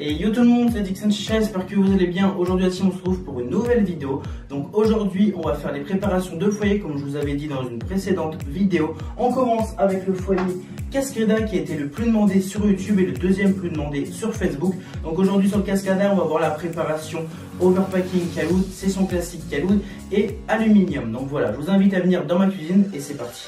Et yo tout le monde, c'est Dixon Chicha, j'espère que vous allez bien. Aujourd'hui on se retrouve pour une nouvelle vidéo. Donc aujourd'hui on va faire les préparations de foyer comme je vous avais dit dans une précédente vidéo. On commence avec le foyer Cascada qui a été le plus demandé sur YouTube et le deuxième plus demandé sur Facebook. Donc aujourd'hui sur le Cascada on va voir la préparation overpacking caloud, session classique caloud et aluminium. Donc voilà, je vous invite à venir dans ma cuisine et c'est parti.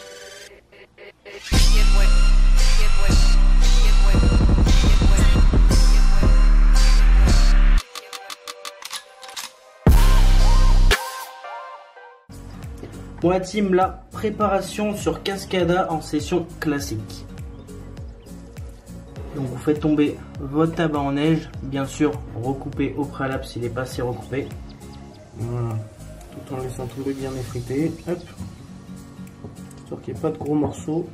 Bon la team, la préparation sur Cascada en session classique. Donc vous faites tomber votre tabac en neige, bien sûr recoupé au préalable s'il n'est pas assez recoupé. Voilà, tout en laissant tomber bien effrité. Hop, histoire qu'il n'y ait pas de gros morceaux.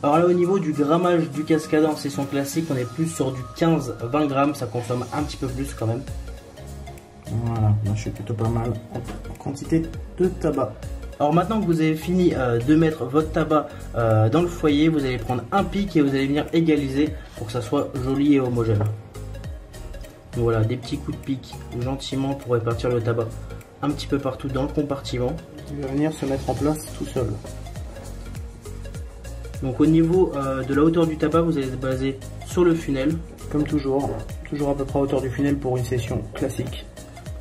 Alors là au niveau du grammage du Cascada en session classique, on est plus sur du 15-20 grammes, ça consomme un petit peu plus quand même. Voilà, moi je suis plutôt pas mal en quantité de tabac. Alors maintenant que vous avez fini de mettre votre tabac dans le foyer, vous allez prendre un pic et vous allez venir égaliser pour que ça soit joli et homogène. Donc voilà, des petits coups de pic gentiment pour répartir le tabac un petit peu partout dans le compartiment. Il va venir se mettre en place tout seul. Donc au niveau de la hauteur du tabac, vous allez se baser sur le funnel, comme toujours à peu près à hauteur du funnel pour une session classique,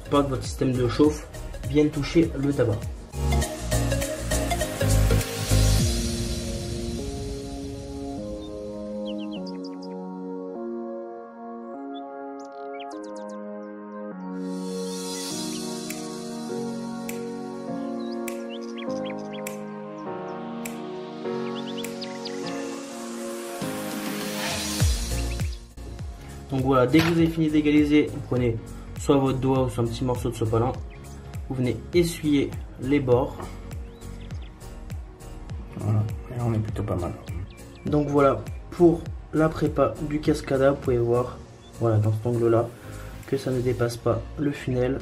pour pas que votre système de chauffe vienne toucher le tabac. Donc voilà, dès que vous avez fini d'égaliser, vous prenez soit votre doigt ou soit un petit morceau de sopalin. Vous venez essuyer les bords. Voilà, et on est plutôt pas mal. Donc voilà, pour la prépa du Cascada, vous pouvez voir, voilà, dans cet angle-là, que ça ne dépasse pas le funnel.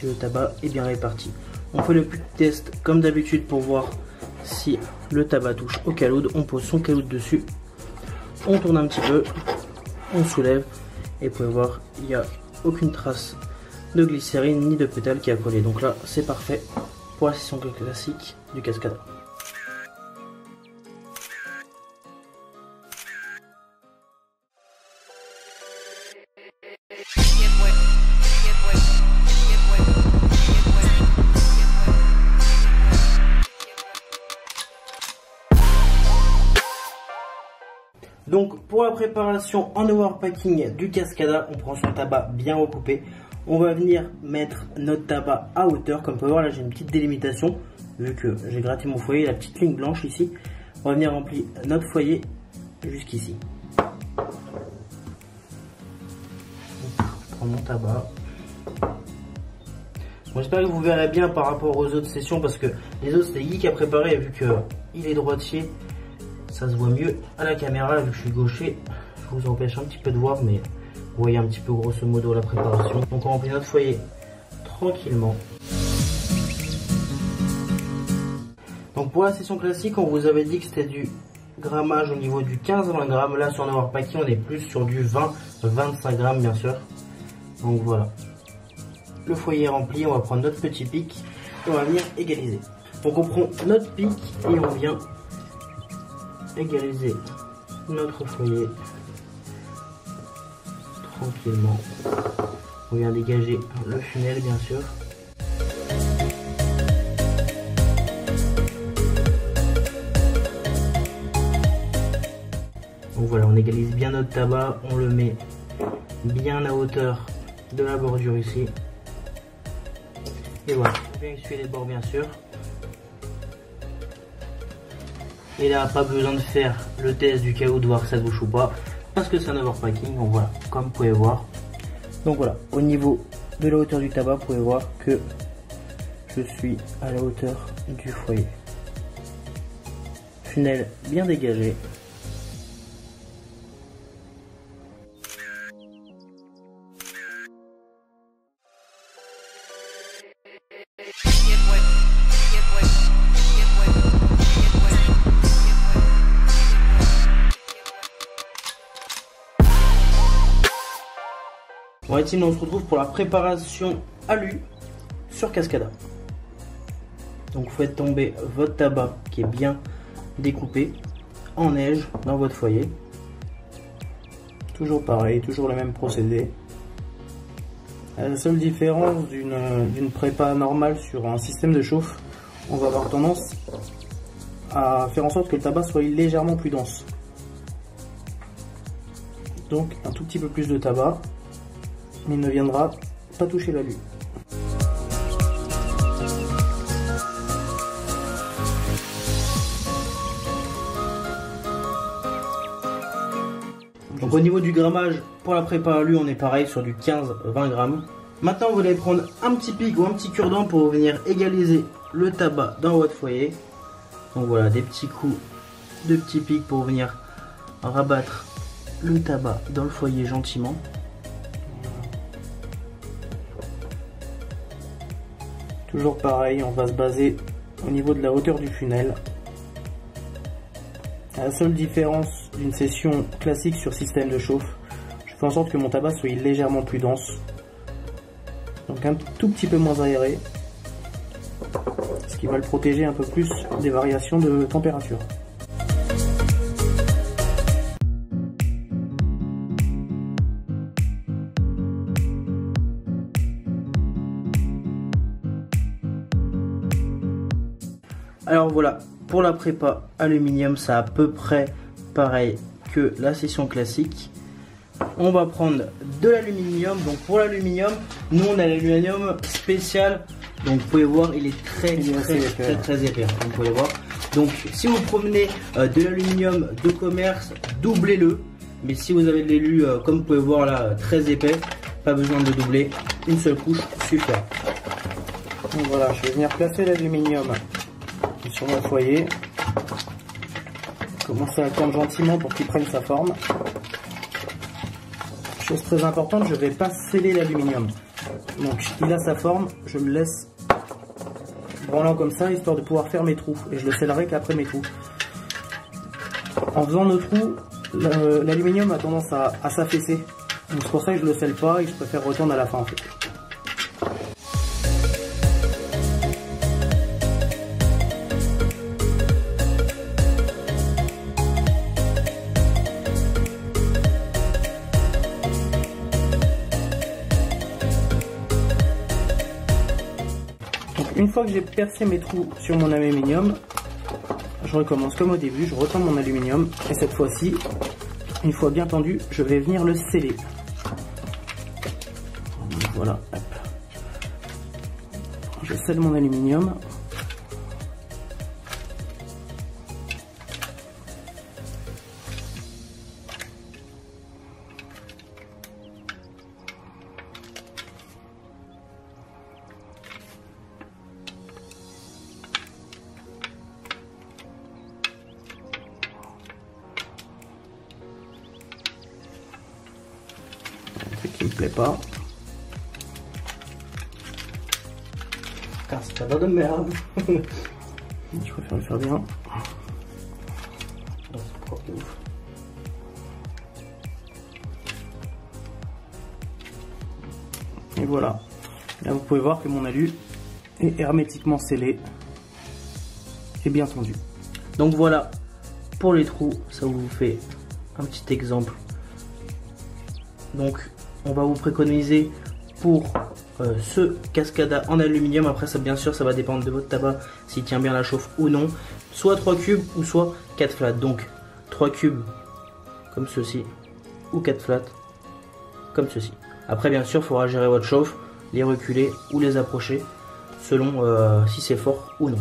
Et le tabac est bien réparti. On fait le petit test comme d'habitude pour voir si le tabac touche au caloud. On pose son caloud dessus, on tourne un petit peu. On soulève et vous pouvez voir il n'y a aucune trace de glycérine ni de pétale qui a collé, donc là c'est parfait pour la session classique du Cascada. Donc pour la préparation en overpacking du Cascada, on prend son tabac bien recoupé. On va venir mettre notre tabac à hauteur. Comme vous pouvez voir là j'ai une petite délimitation. Vu que j'ai gratté mon foyer, la petite ligne blanche ici. On va venir remplir notre foyer jusqu'ici. Je prends mon tabac. Bon, j'espère que vous verrez bien par rapport aux autres sessions parce que les autres c'est Guy qui a préparé et vu qu'il est droitier. Ça se voit mieux à la caméra, vu que je suis gaucher, je vous empêche un petit peu de voir, mais vous voyez un petit peu grosso modo la préparation. Donc on remplit notre foyer tranquillement. Donc pour la session classique, on vous avait dit que c'était du grammage au niveau du 15-20 grammes. Là sur un overpacking, on est plus sur du 20-25 grammes bien sûr. Donc voilà, le foyer est rempli, on va prendre notre petit pic et on va venir égaliser. Donc on prend notre pic et on vient égaliser notre foyer tranquillement. On vient dégager le funnel bien sûr. Donc voilà, on égalise bien notre tabac, on le met bien à hauteur de la bordure ici. Et voilà, on vient essuyer les bords bien sûr. Et là, pas besoin de faire le test du caloud, de voir si ça touche ou pas, parce que c'est un overpacking. Donc voilà, comme vous pouvez voir. Donc voilà, au niveau de la hauteur du tabac, vous pouvez voir que je suis à la hauteur du foyer. funnel bien dégagé. Bon, et team, on se retrouve pour la préparation alu sur Cascada. Donc vous faites tomber votre tabac qui est bien découpé en neige dans votre foyer. Toujours pareil, toujours le même procédé. La seule différence d'une prépa normale sur un système de chauffe, on va avoir tendance à faire en sorte que le tabac soit légèrement plus dense. Donc un tout petit peu plus de tabac, mais il ne viendra pas toucher l'alu. Donc au niveau du grammage, pour la prépa alu, on est pareil sur du 15-20 grammes. Maintenant, vous allez prendre un petit pic ou un petit cure-dent pour venir égaliser le tabac dans votre foyer. Donc voilà, des petits coups de petits pics pour venir rabattre le tabac dans le foyer gentiment. Toujours pareil, on va se baser au niveau de la hauteur du funnel. La seule différence d'une session classique sur système de chauffe, je fais en sorte que mon tabac soit légèrement plus dense, donc un tout petit peu moins aéré, ce qui va le protéger un peu plus des variations de température. Alors voilà, pour la prépa aluminium, c'est à peu près pareil que la session classique. On va prendre de l'aluminium. Donc pour l'aluminium, nous on a l'aluminium spécial. Donc vous pouvez voir, il est très épais. Donc, vous pouvez voir. Donc si vous promenez de l'aluminium de commerce, doublez-le. Mais si vous avez de l'alu, comme vous pouvez voir là, très épais, pas besoin de doubler. Une seule couche suffit. Donc voilà, je vais venir placer l'aluminium sur mon foyer. Commencer à tendre gentiment pour qu'il prenne sa forme. Chose très importante, je ne vais pas sceller l'aluminium. Donc il a sa forme, je le laisse branlant comme ça, histoire de pouvoir faire mes trous. Et je le scellerai qu'après mes trous. En faisant nos trous, l'aluminium a tendance à s'affaisser. Donc c'est pour ça que je ne le scelle pas et je préfère retendre à la fin en fait. Une fois que j'ai percé mes trous sur mon aluminium, je recommence comme au début, je retends mon aluminium et cette fois-ci, une fois bien tendu, je vais venir le sceller. Voilà, hop. Je scelle mon aluminium. Qui me plaît pas. Car c'est pas de merde. Je préfère le faire bien. C'est propre de ouf. Et voilà. Là vous pouvez voir que mon alu est hermétiquement scellé et bien tendu. Donc voilà pour les trous, ça vous fait un petit exemple. Donc on va vous préconiser pour ce Cascada en aluminium. Après ça, bien sûr, ça va dépendre de votre tabac s'il tient bien la chauffe ou non. Soit 3 cubes ou soit 4 flats. Donc 3 cubes comme ceci ou 4 flats comme ceci. Après bien sûr il faudra gérer votre chauffe, les reculer ou les approcher selon si c'est fort ou non.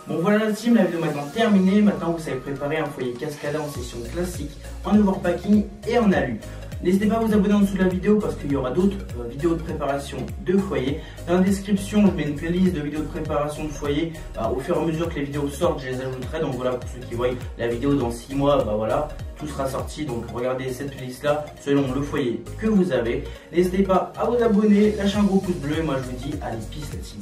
Bon voilà la team, la vidéo est maintenant terminée. Maintenant vous savez préparer un foyer Cascada en session classique, en overpacking et en alu. N'hésitez pas à vous abonner en dessous de la vidéo parce qu'il y aura d'autres vidéos de préparation de foyer. Dans la description, je mets une playlist de vidéos de préparation de foyer. Au fur et à mesure que les vidéos sortent, je les ajouterai. Donc voilà, pour ceux qui voient la vidéo dans 6 mois, voilà, tout sera sorti. Donc regardez cette playlist là selon le foyer que vous avez. N'hésitez pas à vous abonner, lâcher un gros pouce bleu. Et moi je vous dis, allez, peace la team.